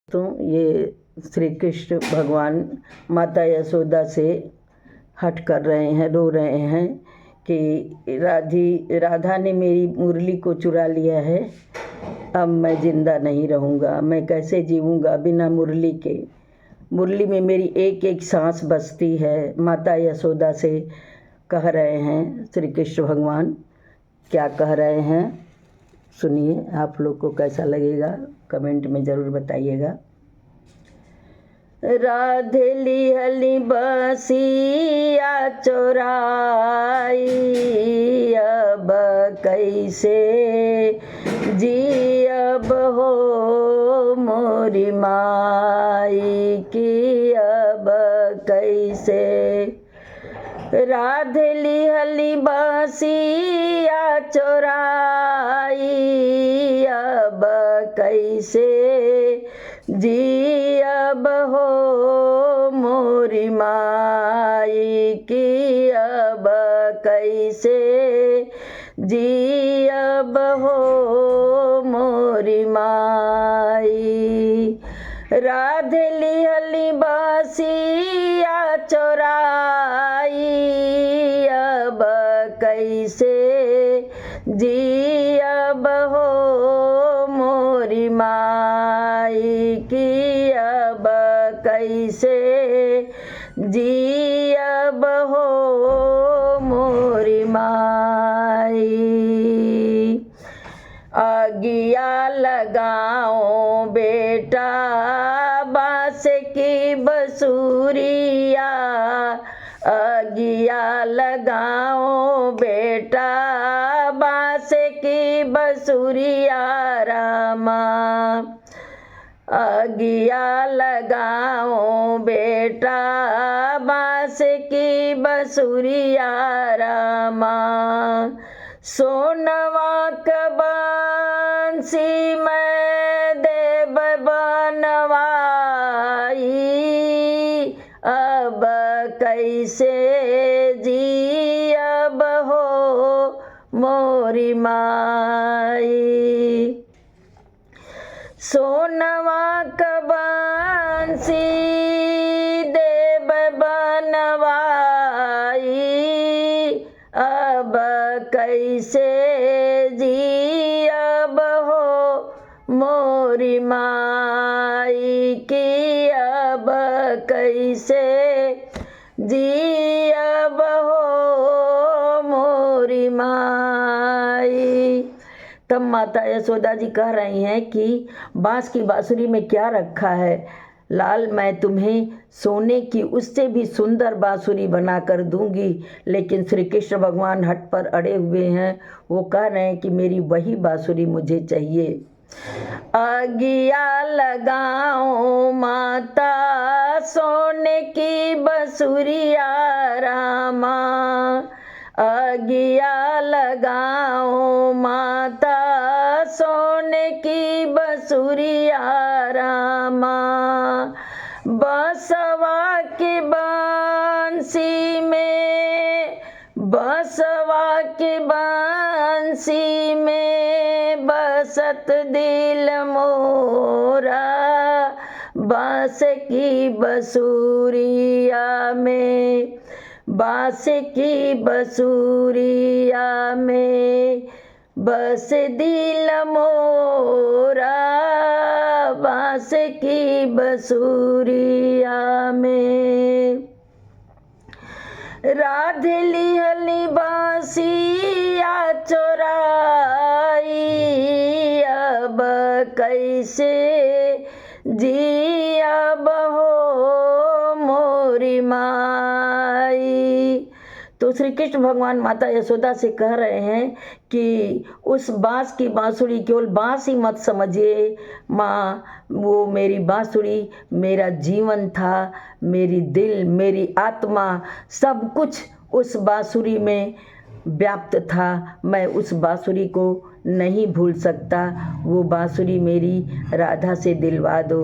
तो ये श्री कृष्ण भगवान माता यशोदा से हट कर रहे हैं, रो रहे हैं कि राधा ने मेरी मुरली को चुरा लिया है। अब मैं ज़िंदा नहीं रहूँगा, मैं कैसे जीऊँगा बिना मुरली के। मुरली में मेरी एक एक सांस बसती है। माता यशोदा से कह रहे हैं श्री कृष्ण भगवान। क्या कह रहे हैं सुनिए, आप लोग को कैसा लगेगा कमेंट में ज़रूर बताइएगा। राधे लिहली बसिया चोराई, अब कैसे जियब हो मोरी माई की, अब कैसे। राधे लिहली बसिया चोराई, अब कैसे जियब हो मोरी माई की, अब कैसे जियब हो मोरी माई। राधे लिहली बसिया चोराई, अब कैसे जियब हो मोरी माई की, अब कैसे जियब हो मोरी माई। अगिया लगाओ बेटा बांस की बसूरिया, अगिया लगाओ बेटा बांस की बसूरिया रामा। अगिया लगाओ बेटा बांस की बसूरिया रामा। सोनवा का बंसी मैं देव बनवाई, अब कैसे जियब हो मोरी माई। सोनवा का बंसी देव बनवाई, अब कैसे जियब हो मोरी माई की, अब कैसे जियब हो मोरी माई। तब माता यशोदा जी कह रही हैं कि बांस की बांसुरी में क्या रखा है लाल, मैं तुम्हें सोने की उससे भी सुंदर बांसुरी बना कर दूंगी। लेकिन श्री कृष्ण भगवान हट पर अड़े हुए हैं। वो कह रहे हैं कि मेरी वही बांसुरी मुझे चाहिए। अगिया लगाओ माता सोने की बांसुरिया रामा, अगिया लगाओ माता सोने की बांसुरिया रामा। बसवा के बंसी में, बसवा के बंसी में बसत दिल मोरा, बांस की बसूरिया में, बांस की बसूरिया में बस दिल मोरा, बांस की बसूरिया में। राधे लिहली बसिया चोराई, अब कैसे जियब हो मोरी माई। तो श्री कृष्ण भगवान माता यशोदा से कह रहे हैं कि उस बांस की बांसुरी केवल बांस ही मत समझिए माँ, वो मेरी बांसुरी मेरा जीवन था, मेरी दिल मेरी आत्मा सब कुछ उस बांसुरी में व्याप्त था। मैं उस बांसुरी को नहीं भूल सकता। वो बांसुरी मेरी राधा से दिलवा दो।